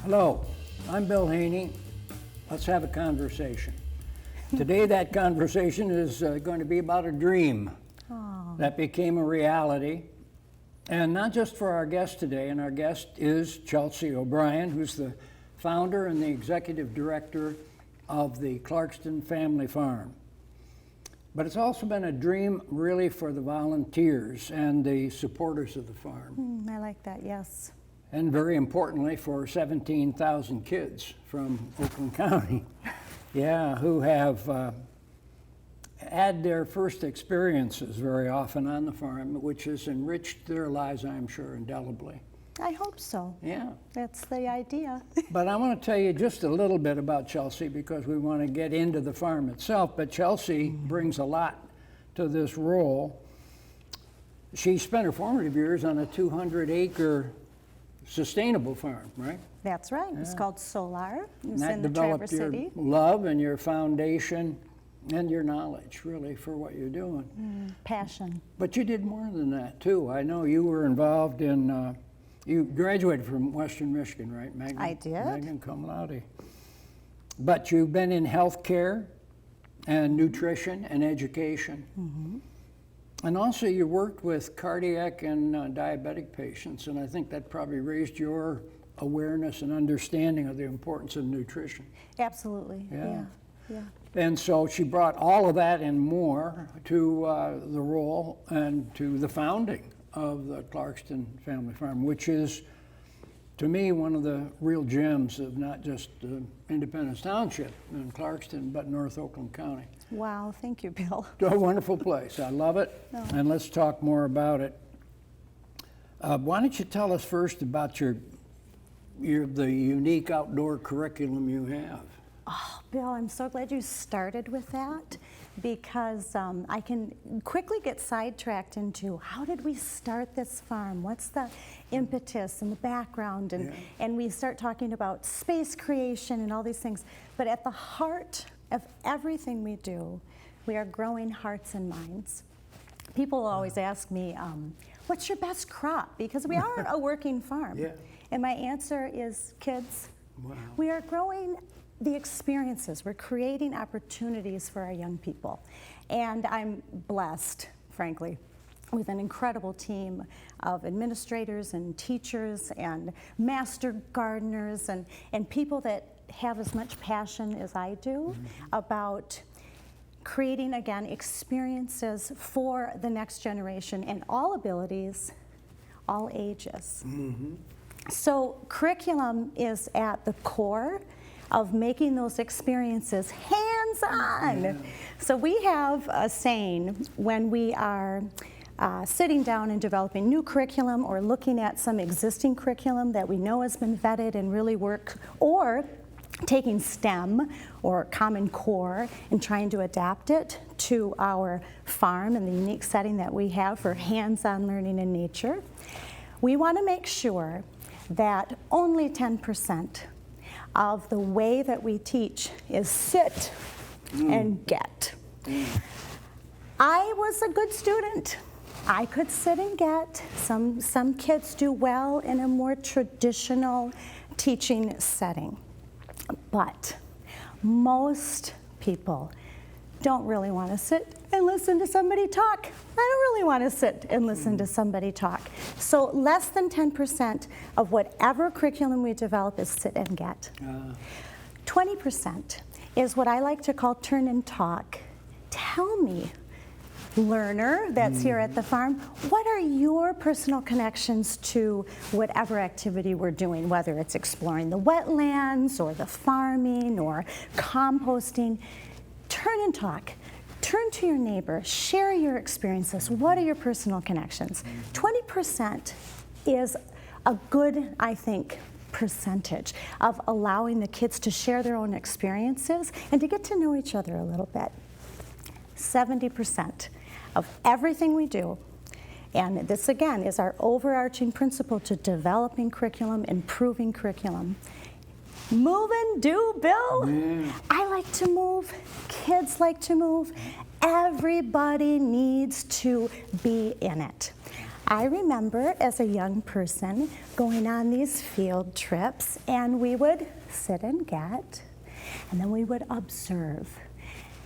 Hello, I'm Bill Haney. Let's have a conversation. Today that conversation is going to be about a dream that became a reality. And not just for our guest today, and our guest is Chelsea O'Brien, who's the founder and the executive director of the Clarkston Family Farm. But it's also been a dream really for the volunteers and the supporters of the farm. I like that, yes. And very importantly, for 17,000 kids from Oakland County, who have had their first experiences very often on the farm, which has enriched their lives, I'm sure, indelibly. I hope so. Yeah. That's the idea. But I want to tell you just a little bit about Chelsea because we want to get into the farm itself. But Chelsea brings a lot to this role. She spent her formative years on a 200-acre sustainable farm, right? That's right. It's called Solar. And It's that in the developed Traverse your City. love and your foundation and your knowledge, really, for what you're doing. Passion. But you did more than that, too. I know you were involved in, you graduated from Western Michigan, right? I did. Magna cum laude. But you've been in healthcare and nutrition and education. And also you worked with cardiac and diabetic patients, and I think that probably raised your awareness and understanding of the importance of nutrition. Absolutely. Yeah. Yeah. And so she brought all of that and more to the role and to the founding of the Clarkston Family Farm, which is, to me, one of the real gems of not just Independence Township in Clarkston, but North Oakland County. Wow. Thank you, Bill. A wonderful place. I love it. And let's talk more about it. Why don't you tell us first about the unique outdoor curriculum you have? Oh, Bill, I'm so glad you started with that because I can quickly get sidetracked into how did we start this farm? What's the impetus and the background? And we start talking about space creation and all these things. But at the heart of everything we do, we are growing hearts and minds. People always ask me, what's your best crop? Because we are a working farm. And my answer is kids. We are growing the experiences. We're creating opportunities for our young people. And I'm blessed, frankly, with an incredible team of administrators and teachers and master gardeners and people that have as much passion as I do about creating, again, experiences for the next generation and all abilities, all ages. So curriculum is at the core of making those experiences hands-on. So we have a saying when we are sitting down and developing new curriculum or looking at some existing curriculum that we know has been vetted and really work, or taking STEM or Common Core and trying to adapt it to our farm and the unique setting that we have for hands-on learning in nature. We want to make sure that only 10% of the way that we teach is sit and get. I was a good student. I could sit and get. Some kids do well in a more traditional teaching setting. But most people don't really want to sit and listen to somebody talk. I don't really want to sit and listen to somebody talk. So less than 10% of whatever curriculum we develop is sit and get. 20% is what I like to call turn and talk. Tell me, learner that's here at the farm, what are your personal connections to whatever activity we're doing, whether it's exploring the wetlands or the farming or composting. Turn and talk. Turn to your neighbor, share your experiences. What are your personal connections? 20% is a good, I think, percentage of allowing the kids to share their own experiences and to get to know each other a little bit. 70% of everything we do, and this again is our overarching principle to developing curriculum, improving curriculum. Move and do, Bill. I like to move, kids like to move. Everybody needs to be in it. I remember as a young person going on these field trips, and we would sit and get, and then we would observe.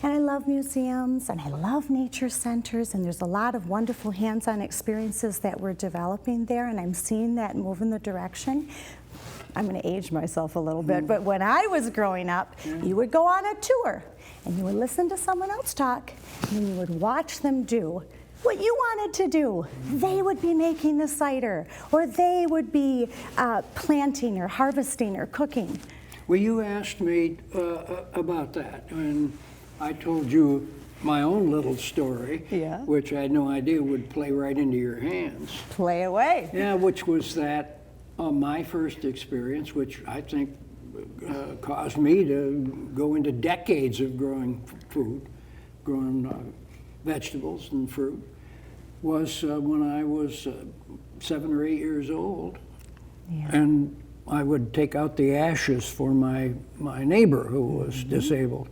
And I love museums, and I love nature centers, and there's a lot of wonderful hands-on experiences that we're developing there, and I'm seeing that move in the direction. I'm going to age myself a little bit, but when I was growing up, you would go on a tour, and you would listen to someone else talk, and you would watch them do what you wanted to do. They would be making the cider, or they would be planting or harvesting or cooking. Well, you asked me about that, and I told you my own little story, Yeah. which I had no idea would play right into your hands. Play away. Yeah, which was that my first experience, which I think caused me to go into decades of growing food, growing vegetables and fruit, was when I was 7 or 8 years old. Yeah. And I would take out the ashes for my neighbor who was disabled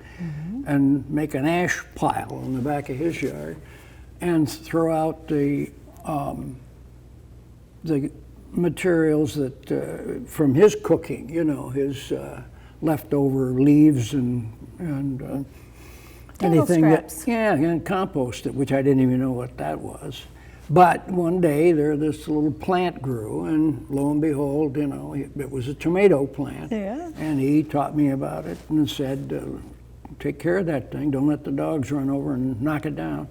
and make an ash pile in the back of his yard and throw out the materials that from his cooking, you know, his leftover leaves and Table anything scraps. and compost it, which I didn't even know what that was. But one day this little plant grew, and lo and behold, you know, it was a tomato plant. Yeah. And he taught me about it and said, take care of that thing. Don't let the dogs run over and knock it down.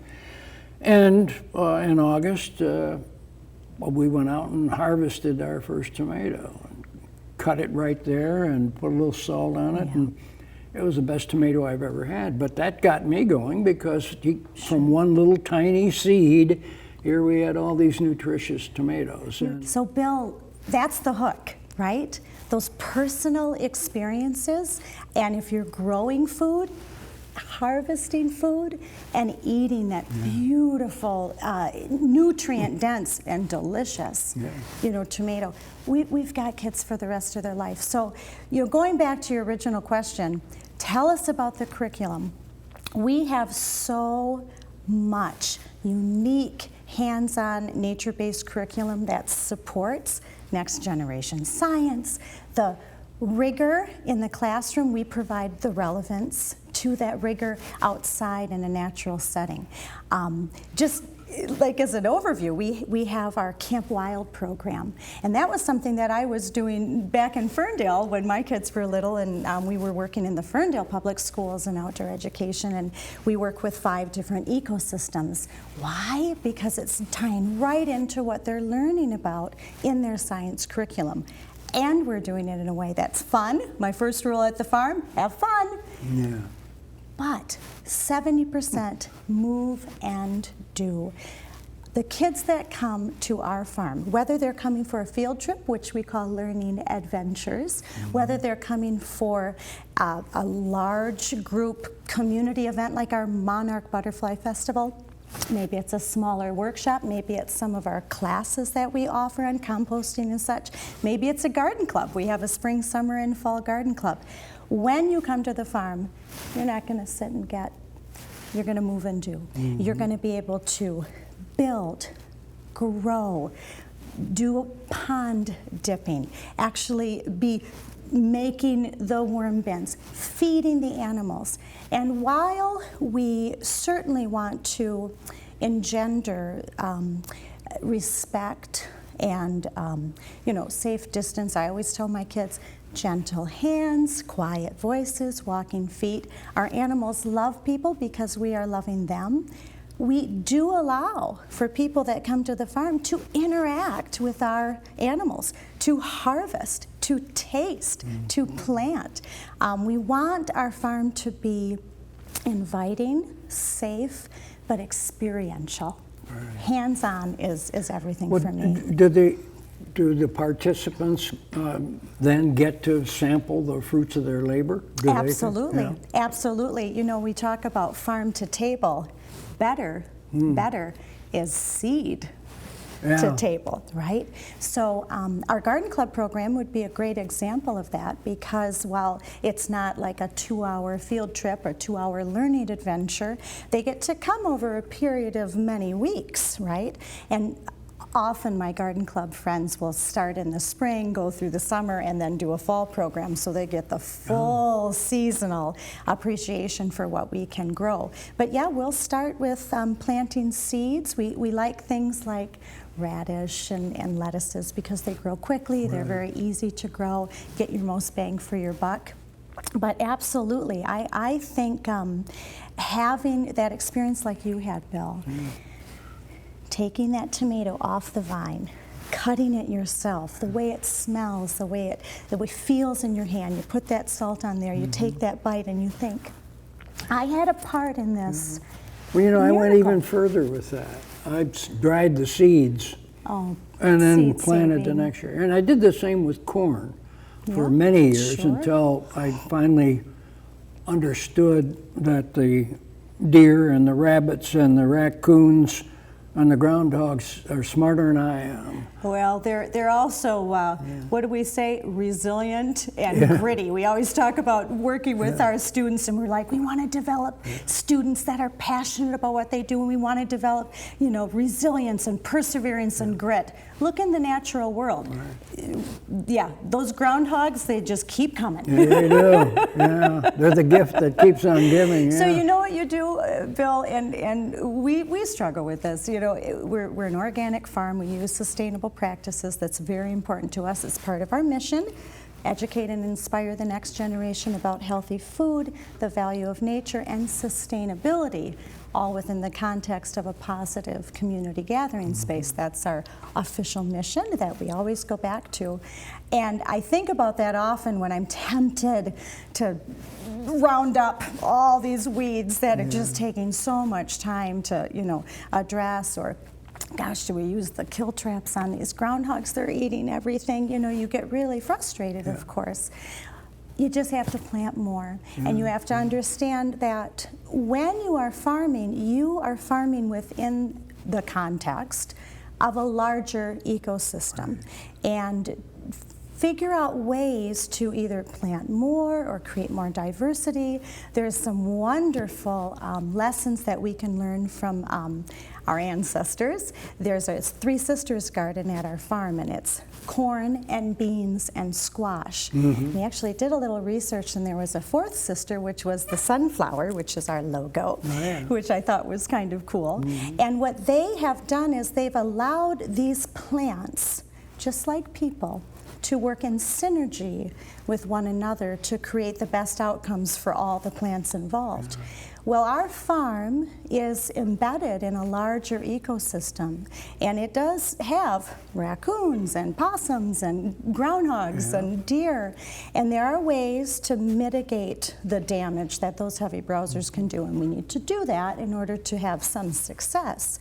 And in August, we went out and harvested our first tomato. Cut it right there and put a little salt on it. Yeah. And it was the best tomato I've ever had. But that got me going because from one little tiny seed, here we had all these nutritious tomatoes. And So Bill, that's the hook, right? Those personal experiences, and if you're growing food, harvesting food, and eating that beautiful, nutrient-dense and delicious, you know, tomato, we've got kids for the rest of their life. So, you know, going back to your original question, tell us about the curriculum. We have so much unique hands-on nature-based curriculum that supports next generation science. The rigor in the classroom, we provide the relevance to that rigor outside in a natural setting. Just like as an overview, we have our Camp Wild program, and that was something that I was doing back in Ferndale when my kids were little, and we were working in the Ferndale Public Schools in outdoor education, and we work with 5 different ecosystems. Why? Because it's tying right into what they're learning about in their science curriculum. And we're doing it in a way that's fun. My first rule at the farm, have fun. yeah. But 70% move and do. The kids that come to our farm, whether they're coming for a field trip, which we call learning adventures, whether they're coming for a large group community event like our Monarch Butterfly Festival, maybe it's a smaller workshop, maybe it's some of our classes that we offer on composting and such, maybe it's a garden club. We have a spring, summer, and fall garden club. When you come to the farm, you're not going to sit and get, you're going to move and do. You're going to be able to build, grow, do pond dipping, actually be making the worm bins, feeding the animals. And while we certainly want to engender respect and you know, safe distance, I always tell my kids, gentle hands, quiet voices, walking feet. Our animals love people because we are loving them. We do allow for people that come to the farm to interact with our animals, to harvest, to taste, to plant. We want our farm to be inviting, safe, but experiential. Hands-on is everything for me. Do the participants then get to sample the fruits of their labor? Absolutely, absolutely. You know, we talk about farm to table. Better is seed to table, right? So our garden club program would be a great example of that, because while it's not like a 2-hour field trip or 2-hour learning adventure, they get to come over a period of many weeks, right? And often my garden club friends will start in the spring, go through the summer, and then do a fall program so they get the full seasonal appreciation for what we can grow. But yeah, we'll start with planting seeds. We like things like radish and lettuces because they grow quickly, they're very easy to grow, get your most bang for your buck. But absolutely, I think having that experience like you had, Bill, taking that tomato off the vine, cutting it yourself, the way it smells, the way it feels in your hand, you put that salt on there, you take that bite and you think, I had a part in this. Well, you know, miracle. I went even further with that. I dried the seeds and then seed planted the saving. next year. And I did the same with corn for Yeah, many years sure. until I finally understood that the deer and the rabbits and the raccoons and the groundhogs are smarter than I am. Well, they're also, what do we say, resilient and gritty. We always talk about working with our students, and we're like, we want to develop students that are passionate about what they do, and we want to develop, you know, resilience and perseverance and grit. Look in the natural world. Yeah, those groundhogs, they just keep coming. Yeah, they do. Yeah, they're the gift that keeps on giving. So yeah. you know what you do, Bill, and we struggle with this. You know, we're an organic farm. We use sustainable practices. That's very important to us. It's part of our mission. Educate and inspire the next generation about healthy food, the value of nature, and sustainability, all within the context of a positive community gathering space. That's our official mission that we always go back to. And I think about that often when I'm tempted to round up all these weeds that are just taking so much time to, you know, address, or gosh, do we use the kill traps on these groundhogs? They're eating everything. You know, you get really frustrated, of course. You just have to plant more. And you have to understand that when you are farming within the context of a larger ecosystem. And figure out ways to either plant more or create more diversity. There's some wonderful lessons that we can learn from our ancestors. There's a Three Sisters garden at our farm, and it's corn and beans and squash. We actually did a little research, and there was a fourth sister, which was the sunflower, which is our logo, which I thought was kind of cool. And what they have done is they've allowed these plants, just like people, to work in synergy with one another to create the best outcomes for all the plants involved. Well, our farm is embedded in a larger ecosystem, and it does have raccoons and possums and groundhogs and deer, and there are ways to mitigate the damage that those heavy browsers can do, and we need to do that in order to have some success.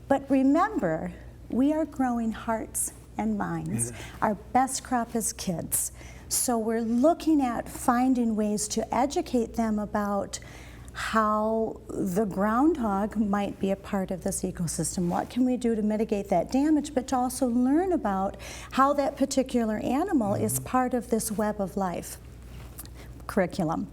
But remember, we are growing hearts and minds. Our best crop is kids. So we're looking at finding ways to educate them about how the groundhog might be a part of this ecosystem. What can we do to mitigate that damage, but to also learn about how that particular animal is part of this web of life. Curriculum.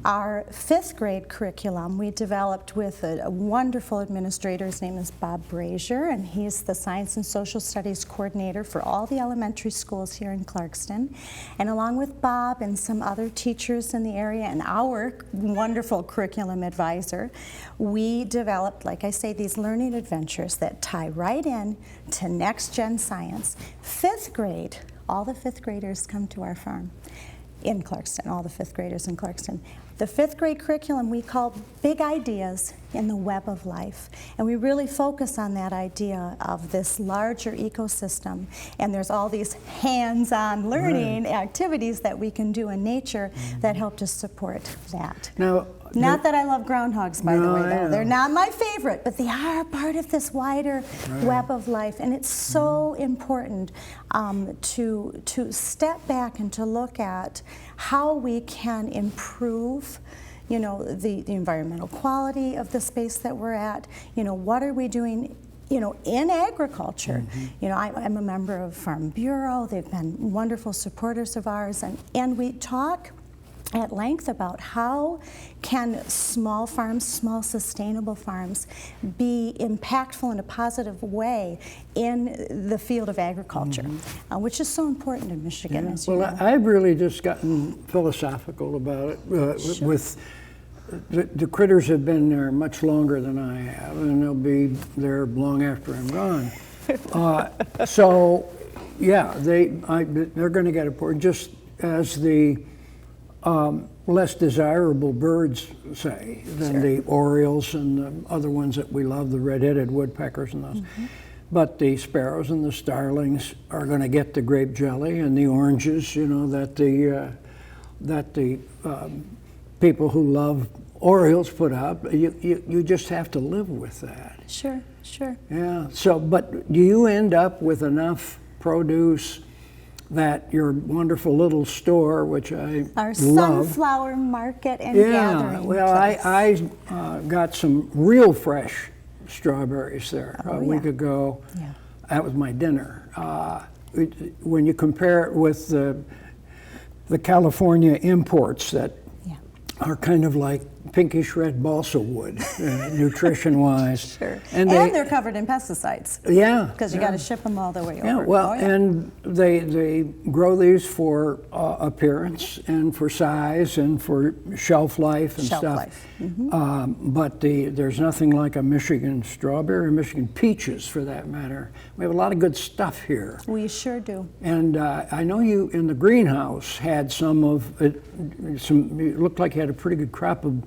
Our 5th grade curriculum we developed with a wonderful administrator. His name is Bob Brazier, and he's the Science and Social Studies coordinator for all the elementary schools here in Clarkston. And along with Bob and some other teachers in the area and our wonderful curriculum advisor, we developed, like I say, these learning adventures that tie right in to next gen science. 5th grade, all the 5th graders come to our farm in Clarkston, all the 5th graders in Clarkston. The 5th grade curriculum we call Big Ideas in the Web of Life. And we really focus on that idea of this larger ecosystem. And there's all these hands-on learning activities that we can do in nature that help to support that. Now, Not that I love groundhogs, by the way, though. They're not my favorite, but they are a part of this wider web of life. And it's so important to step back and to look at how we can improve, you know, the environmental quality of the space that we're at. You know, what are we doing, you know, in agriculture? You know, I'm a member of Farm Bureau. They've been wonderful supporters of ours, and we talk at length about how can small farms, small sustainable farms, be impactful in a positive way in the field of agriculture, which is so important in Michigan, as you know. I've really just gotten philosophical about it. Sure. With the critters have been there much longer than I have, and they'll be there long after I'm gone. So, yeah, they're going to get important, just as the less desirable birds, say, than the orioles and the other ones that we love, the red-headed woodpeckers and those. But the sparrows and the starlings are going to get the grape jelly and the oranges, you know, that the people who love orioles put up. You just have to live with that. Sure, sure. Yeah. So, but do you end up with enough produce that your wonderful little store, which I Our love, sunflower market and gathering well, place. I got some real fresh strawberries there a week ago. Yeah. That was my dinner. When you compare it with the California imports that are kind of like pinkish red balsa wood, nutrition-wise. Sure. And they're covered in pesticides. Yeah. Because you got to ship them all the way over. Yeah, well, and they grow these for appearance and for size and for shelf life and Shelf stuff. life. But there's nothing like a Michigan strawberry or Michigan peaches, for that matter. We have a lot of good stuff here. We sure do. And I know you in the greenhouse had some of it. It looked like you had a pretty good crop of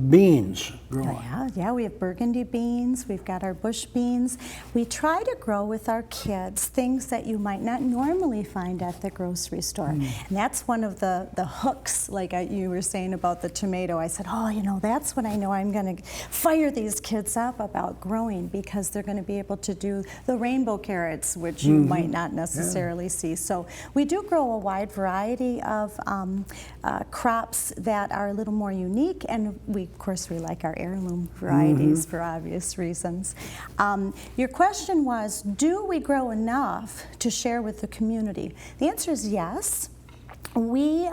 beans growing. Yeah, we have burgundy beans, we've got our bush beans. We try to grow with our kids things that you might not normally find at the grocery store. And that's one of the hooks, like you were saying about the tomato. I said, oh, you know, that's what I know I'm going to fire these kids up about growing, because they're going to be able to do the rainbow carrots, which you might not necessarily see. So we do grow a wide variety of crops that are a little more unique, and of course we like our heirloom varieties for obvious reasons. Your question was, do we grow enough to share with the community? The answer is yes. We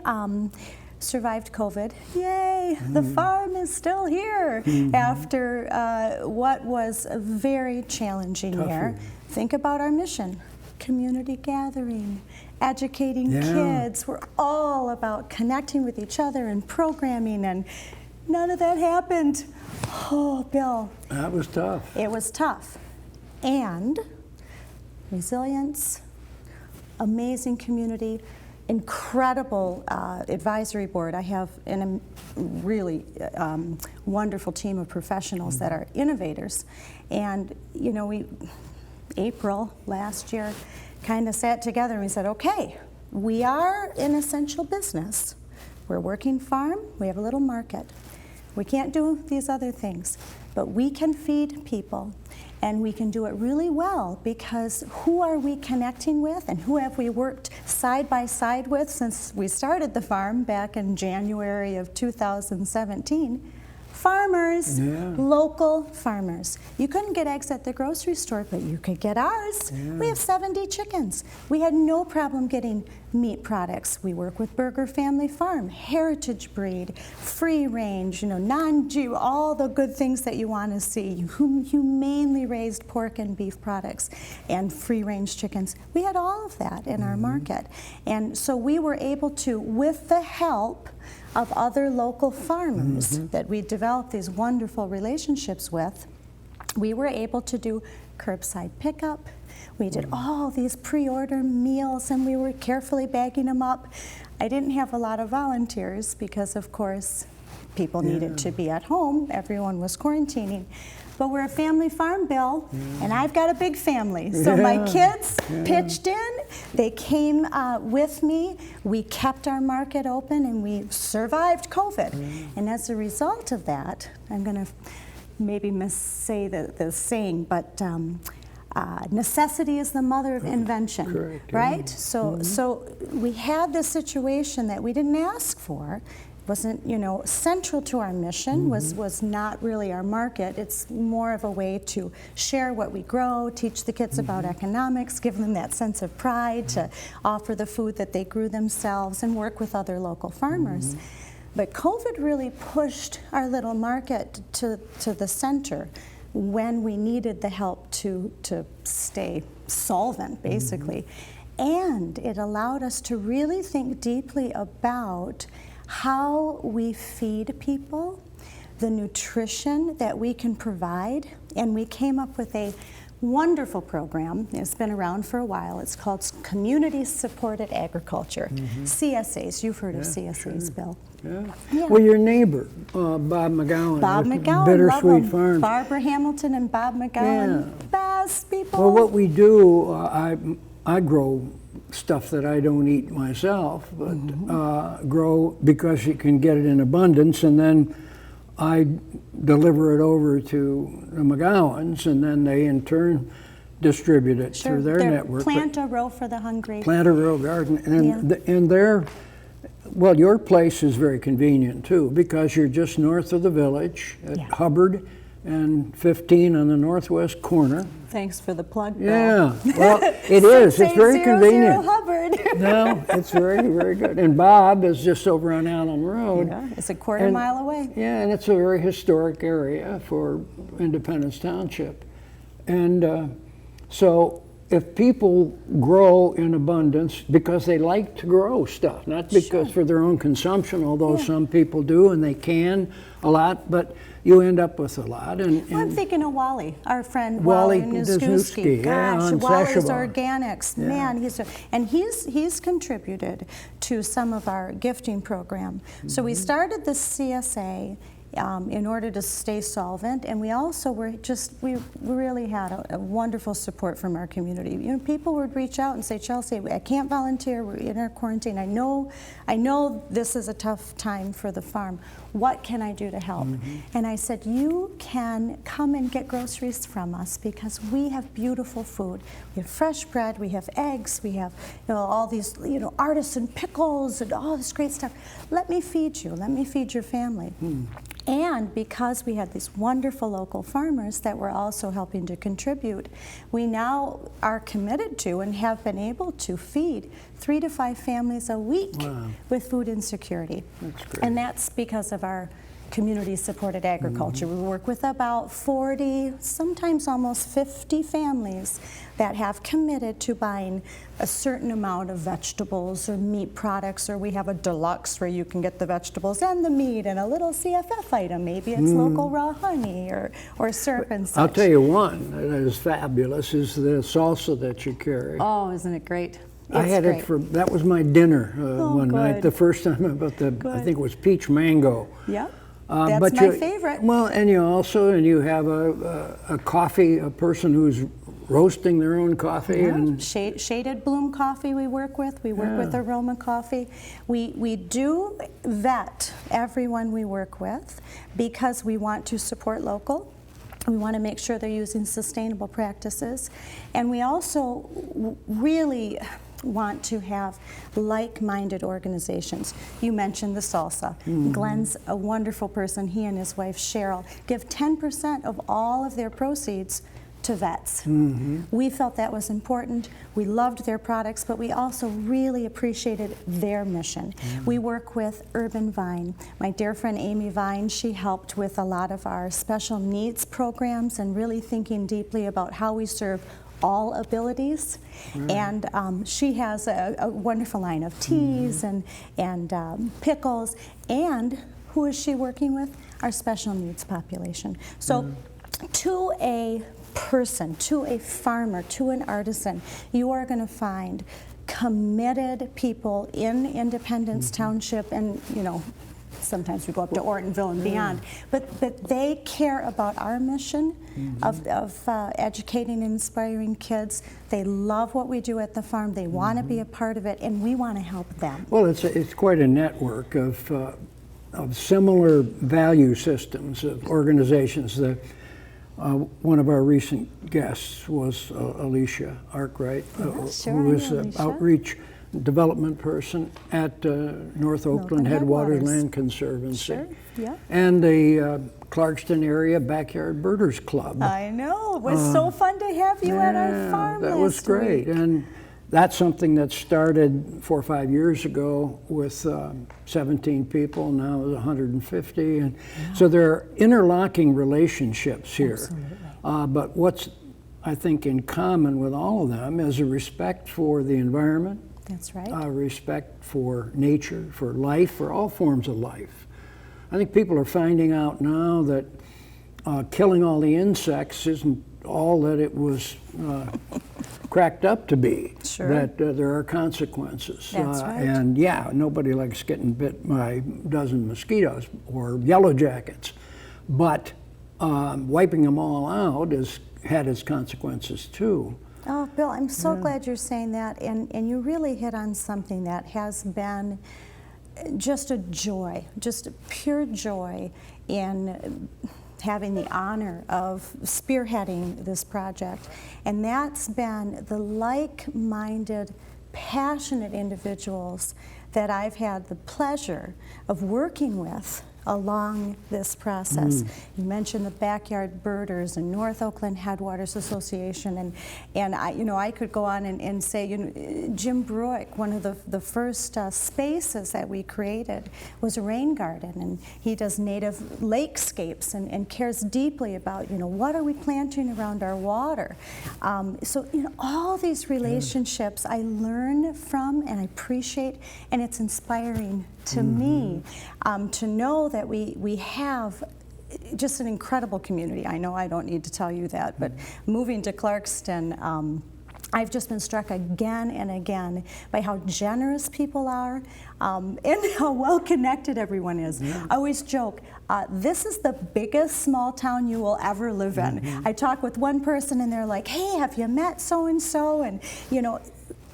survived COVID. Yay! The farm is still here after what was a very challenging year. Think about our mission: community gathering, educating kids. We're all about connecting with each other and programming, and none of that happened. Oh, Bill. That was tough. It was tough. And resilience, amazing community, incredible advisory board. I have a really wonderful team of professionals that are innovators. And, you know, April last year, kind of sat together and we said, okay, we are an essential business. We're a working farm, we have a little market. We can't do these other things, but we can feed people, and we can do it really well, because who are we connecting with, and who have we worked side by side with since we started the farm back in January of 2017? Farmers, local farmers. You couldn't get eggs at the grocery store, but you could get ours. We have 70 chickens. We had no problem getting meat products. We work with Berger Family Farm, heritage breed, free range, you know, non-GMO, all the good things that you want to see, humanely raised pork and beef products, and free range chickens. We had all of that in our market. And so we were able to, with the help of other local farmers that we developed these wonderful relationships with, we were able to do curbside pickup. We did all these pre-order meals, and we were carefully bagging them up. I didn't have a lot of volunteers because, of course, people needed to be at home. Everyone was quarantining. But we're a family farm, Bill, and I've got a big family. So my kids pitched in. They came with me. We kept our market open, and we survived COVID. And as a result of that, I'm going to maybe missay the saying, but necessity is the mother of invention. Correct, right? So we had this situation that we didn't ask for. Wasn't, you know, central to our mission, was not really our market. It's more of a way to share what we grow, teach the kids about economics, give them that sense of pride, to offer the food that they grew themselves, and work with other local farmers. But COVID really pushed our little market to the center when we needed the help to stay solvent, basically. And it allowed us to really think deeply about how we feed people, the nutrition that we can provide, and we came up with a wonderful program. It's been around for a while. It's called Community Supported Agriculture, CSAs. You've heard of CSAs, sure. Bill. Yeah. Well, your neighbor, Bob McGowan. Bob with McGowan, Bittersweet love 'em. Farms. Barbara Hamilton and Bob McGowan, best people. Well, what we do, I grow stuff that I don't eat myself, but grow because you can get it in abundance, and then I deliver it over to the McGowans, and then they in turn distribute it through their network. Plant a row for the hungry. Plant a row garden, and well, your place is very convenient too, because you're just north of the village at Hubbard and 15 on the northwest corner. Thanks for the plug, Bill. Yeah, well, it is. It's very convenient. Hubbard. No, it's very, very good. And Bob is just over on Allen Road. Yeah, it's a quarter mile away. Yeah, and it's a very historic area for Independence Township. And so if people grow in abundance because they like to grow stuff, not because for their own consumption, although some people do and they can a lot, but you end up with a lot. And I'm thinking of Wally, our friend Wally Nuskuski. Gosh, on Wally's Sashabaw. Organics. Man, he's contributed to some of our gifting program. So we started the CSA in order to stay solvent, and we also we really had a wonderful support from our community. You know, people would reach out and say, Chelsea, I can't volunteer, we're in our quarantine. I know this is a tough time for the farm. What can I do to help? And I said, you can come and get groceries from us because we have beautiful food. We have fresh bread, we have eggs, we have all these artisan pickles and all this great stuff. Let me feed you, let me feed your family. And because we had these wonderful local farmers that were also helping to contribute, we now are committed to and have been able to feed 3 to 5 families a week with food insecurity. That's great. And that's because of our community-supported agriculture. We work with about 40, sometimes almost 50 families that have committed to buying a certain amount of vegetables or meat products, or we have a deluxe where you can get the vegetables and the meat and a little CFF item. Maybe it's local raw honey or syrup and such. I'll tell you one that is fabulous is the salsa that you carry. Oh, isn't it great? I had it that was my dinner one night, good. the first time about I think it was peach mango. Yep. That's my favorite. Well, and you have a coffee, a person who's roasting their own coffee. And Shaded Bloom Coffee we work with. We work with Aroma Coffee. We do vet everyone we work with because we want to support local. We want to make sure they're using sustainable practices. And we also really want to have like-minded organizations. You mentioned the salsa. Glenn's a wonderful person. He and his wife Cheryl give 10% of all of their proceeds to vets. We felt that was important. We loved their products, but we also really appreciated their mission. We work with Urban Vine. My dear friend Amy Vine, she helped with a lot of our special needs programs and really thinking deeply about how we serve all abilities. And she has a wonderful line of teas and pickles. And who is she working with? Our special needs population. So to a person, to a farmer, to an artisan, you are going to find committed people in Independence Township, and sometimes we go up to Ortonville and beyond, but they care about our mission of educating and inspiring kids. They love what we do at the farm. They want to be a part of it, and we want to help them. Well, it's quite a network of similar value systems of organizations. One of our recent guests was Alicia Arkwright, who is an outreach development person at North Oakland Headwaters Land Conservancy. And the Clarkston area Backyard Birders Club. I know. It was so fun to have you at our farm that last was great. week. And that's something that started 4 or 5 years ago with 17 people, now is 150. And so there are interlocking relationships here. But what's, I think, in common with all of them is a respect for the environment. That's right. Respect for nature, for life, for all forms of life. I think people are finding out now that killing all the insects isn't all that it was cracked up to be. Sure. That there are consequences. That's right. And yeah, nobody likes getting bit by a dozen mosquitoes or yellow jackets. But wiping them all out had its consequences too. Oh, Bill, I'm so glad you're saying that, and you really hit on something that has been just a joy, just a pure joy in having the honor of spearheading this project, and that's been the like-minded, passionate individuals that I've had the pleasure of working with along this process. You mentioned the Backyard Birders and North Oakland Headwaters Association, and I could go on and say, Jim Bruick, one of the first spaces that we created was a rain garden, and he does native lakescapes and cares deeply about, what are we planting around our water. So, all these relationships I learn from and I appreciate, and it's inspiring to me to know that we have just an incredible community. I know I don't need to tell you that, but moving to Clarkston, I've just been struck again and again by how generous people are and how well connected everyone is. I always joke, this is the biggest small town you will ever live in. I talk with one person and they're like, hey, have you met so-and-so? And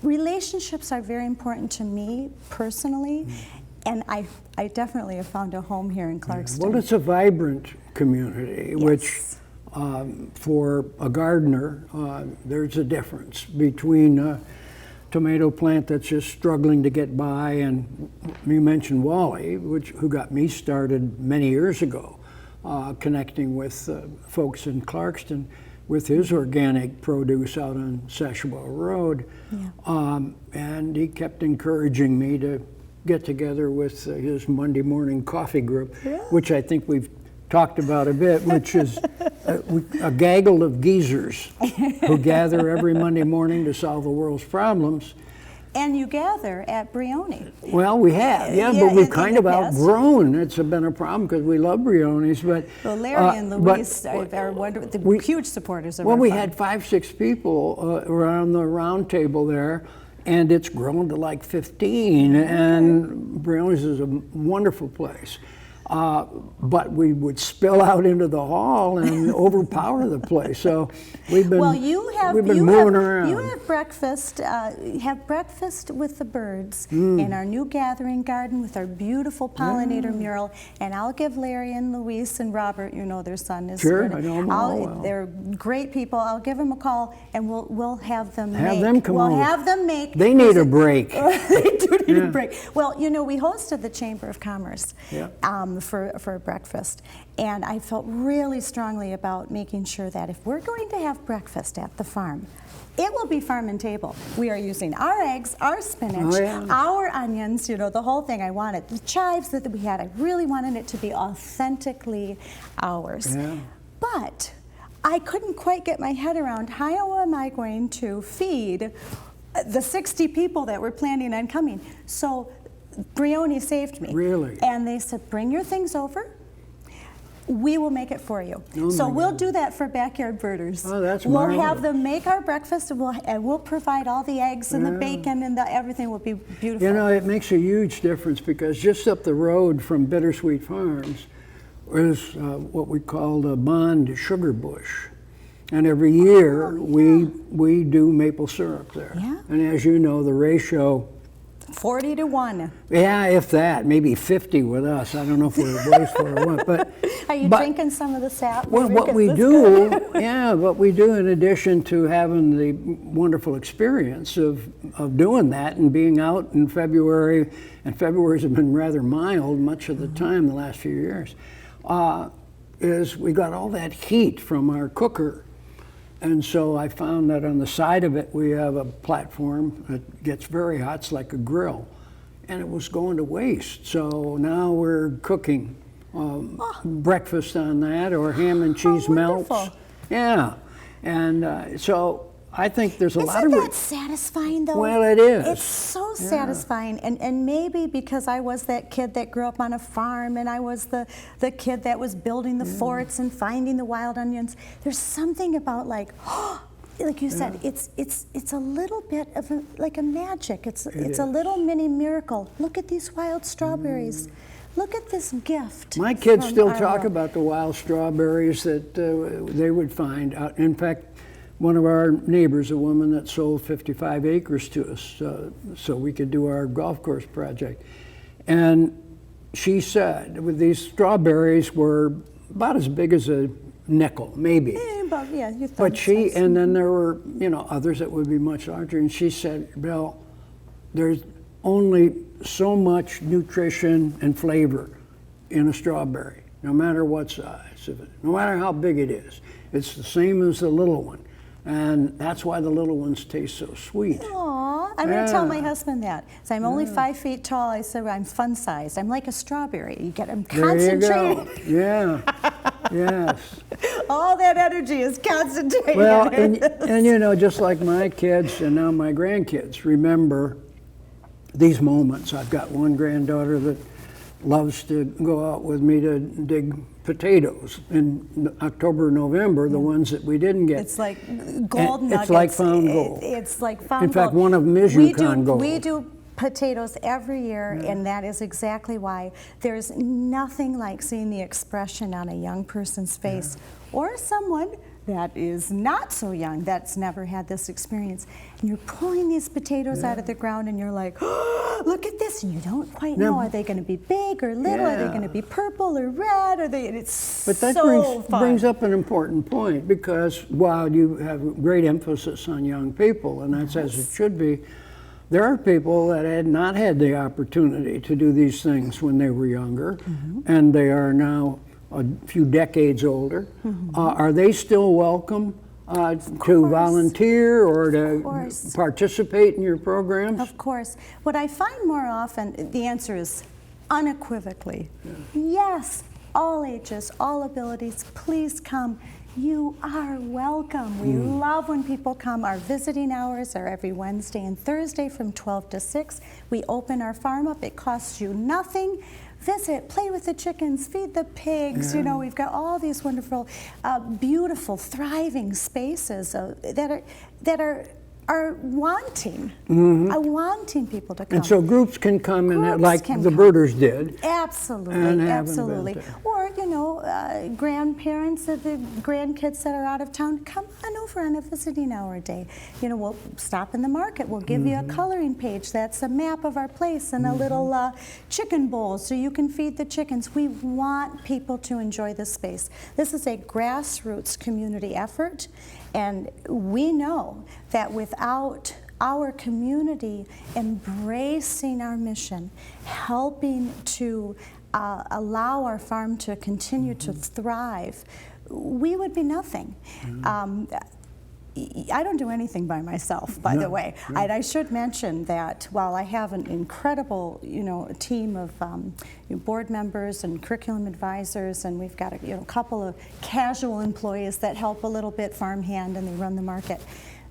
relationships are very important to me personally. And I definitely have found a home here in Clarkston. Well, it's a vibrant community, which for a gardener, there's a difference between a tomato plant that's just struggling to get by, and you mentioned Wally, who got me started many years ago, connecting with folks in Clarkston with his organic produce out on Sashabo Road. And he kept encouraging me to get together with his Monday morning coffee group, which I think we've talked about a bit, which is a gaggle of geezers who gather every Monday morning to solve the world's problems. And you gather at Brioni. Well, we have, but we've kind of outgrown. It's been a problem because we love Brionis, but well, Larry and Louise are huge supporters of our we farm. had 5-6 people around the round table there, and it's grown to like 15, and Briones is a wonderful place. But we would spill out into the hall and overpower the place. So we've been moving around. You have breakfast with the birds in our new gathering garden with our beautiful pollinator mural. And I'll give Larry and Luis and Robert, their son is. Sure, I know them all well. They're great people. I'll give them a call and we'll have them have them make. They need a break. They do need a break. Well, we hosted the Chamber of Commerce. For breakfast, and I felt really strongly about making sure that if we're going to have breakfast at the farm, it will be farm and table. We are using our eggs, our spinach, our onions, the whole thing. I wanted the chives that we had. I really wanted it to be authentically ours. But I couldn't quite get my head around how am I going to feed the 60 people that were planning on coming. So Brioni saved me. Really? And they said, bring your things over. We will make it for you. So we'll do that for Backyard Birders. Oh, that's We'll marvelous. have them make our breakfast, and we'll provide all the eggs and the bacon, and everything will be beautiful. It makes a huge difference because just up the road from Bittersweet Farms is what we call the Bond Sugar Bush. And every year we do maple syrup there. And as you know, the ratio 40 to 1. Yeah, if that, maybe 50 with us. I don't know if we're raised for or what. But are you drinking some of the sap? Well, what we do, what we do in addition to having the wonderful experience of doing that and being out in February, and February's have been rather mild much of the time the last few years, is we got all that heat from our cooker. And so I found that on the side of it, we have a platform that gets very hot. It's like a grill. And it was going to waste. So now we're cooking breakfast on that, or ham and cheese melts. Wonderful. Yeah. And so I think there's a lot of... Isn't that satisfying, though? Well, it is. It's so satisfying. And maybe because I was that kid that grew up on a farm, and I was the kid that was building the forts and finding the wild onions, there's something about like you said, it's a little bit of like a magic. It's a little mini miracle. Look at these wild strawberries. Look at this gift. My kids from still our talk world. about the wild strawberries that they would find out. In fact, one of our neighbors, a woman that sold 55 acres to us so we could do our golf course project. And she said these strawberries were about as big as a nickel, maybe. Yeah, you thought But she, size. and then there were, others that would be much larger. And she said, Bill, there's only so much nutrition and flavor in a strawberry, no matter what size of it, no matter how big it is. It's the same as the little one. And that's why the little ones taste so sweet. Aw, I'm going to tell my Yeah. husband that. So I'm only 5 feet tall. I said I'm fun-sized. I'm like a strawberry. I'm There you go. concentrated. Yeah. Yes. All that energy is concentrated. Well, and just like my kids and now my grandkids remember these moments. I've got one granddaughter that loves to go out with me to dig potatoes in October, November, the ones that we didn't get. It's like gold nuggets. It's like found gold. It's like found In fact, gold. one of them is Yukon gold. We do potatoes every year, and that is exactly why. There's nothing like seeing the expression on a young person's face or someone that is not so young, that's never had this experience. And you're pulling these potatoes out of the ground and you're like, oh, look at this. And you don't quite know, are they going to be big or little? Are they going to be purple or red? It's But that so fun. brings up an important point, because while you have great emphasis on young people, and that's as it should be, there are people that had not had the opportunity to do these things when they were younger, and they are now a few decades older. Are they still welcome to volunteer or to participate in your programs? Of course. What I find more often, the answer is unequivocally, yes, all ages, all abilities, please come. You are welcome. We love when people come. Our visiting hours are every Wednesday and Thursday from 12 to 6. We open our farm up. It costs you nothing. Visit, play with the chickens, feed the pigs. We've got all these wonderful, beautiful, thriving spaces that are wanting, wanting people to come. And so groups can come and Groups like can the come. birders did. Absolutely, And have an absolutely. event there. Or, grandparents of the grandkids that are out of town, come on over on a visiting hour day. We'll stop in the market. We'll give you a coloring page. That's a map of our place and a little chicken bowl so you can feed the chickens. We want people to enjoy this space. This is a grassroots community effort, and we know that without our community embracing our mission, helping to allow our farm to continue to thrive, we would be nothing. I don't do anything by myself, by the way. I should mention that while I have an incredible, team of board members and curriculum advisors, and we've got a couple of casual employees that help a little bit farmhand and they run the market.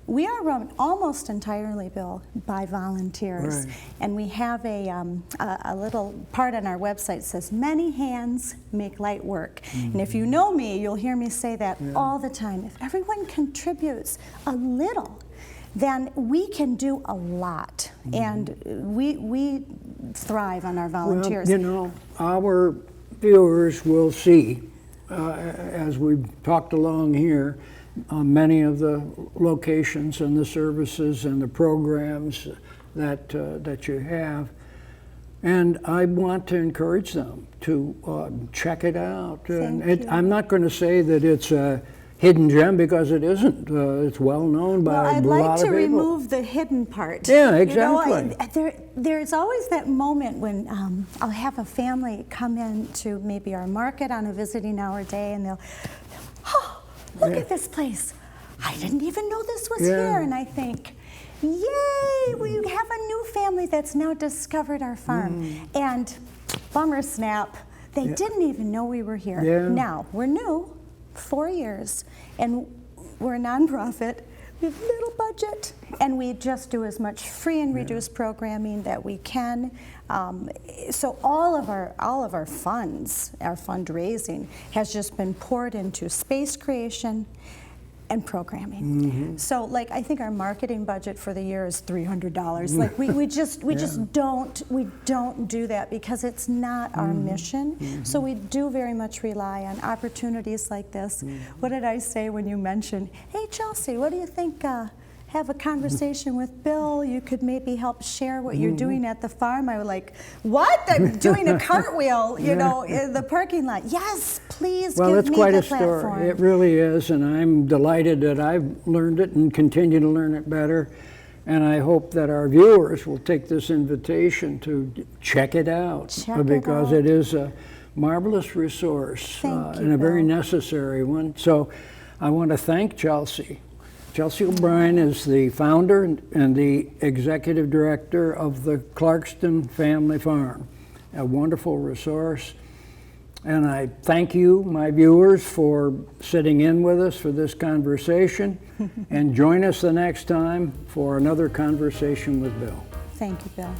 We are run almost entirely, Bill, by volunteers. Right. And we have a little part on our website that says, many hands make light work. And if you know me, you'll hear me say that all the time. If everyone contributes a little, then we can do a lot. And we thrive on our volunteers. Well, our viewers will see, as we've talked along here, many of the locations and the services and the programs that you have. And I want to encourage them to check it out. I'm not going to say that it's a hidden gem, because it isn't. It's well known by a lot of people. Well, I'd like to remove the hidden part. Yeah, exactly. There's always that moment when I'll have a family come in to maybe our market on a visiting hour day, and they'll, oh, look at this place. I didn't even know this was Yeah. here. And I think, yay, we have a new family that's now discovered our farm. And bummer snap, they didn't even know we were here. Yeah. Now, we're new, 4 years, and we're a nonprofit. We have little budget, and we just do as much free and reduced programming that we can. So all of our funds, our fundraising, has just been poured into space creation and programming. So, like, I think our marketing budget for the year is $300. Like, we just don't do that because it's not our mission. So we do very much rely on opportunities like this. What did I say when you mentioned, hey Chelsea, what do you think? Have a conversation with Bill. You could maybe help share what you're doing at the farm. I was like, what? I'm doing a cartwheel, you know, in the parking lot. Yes, please Well, give it's me quite the a story. platform. It really is, and I'm delighted that I've learned it and continue to learn it better. And I hope that our viewers will take this invitation to check it out, Check it because out. it is a marvelous resource Thank you, and a very Bill. necessary one. So I want to thank Chelsea. Chelsea O'Brien is the founder and the executive director of the Clarkston Family Farm, a wonderful resource. And I thank you, my viewers, for sitting in with us for this conversation. And join us the next time for another conversation with Bill. Thank you, Bill.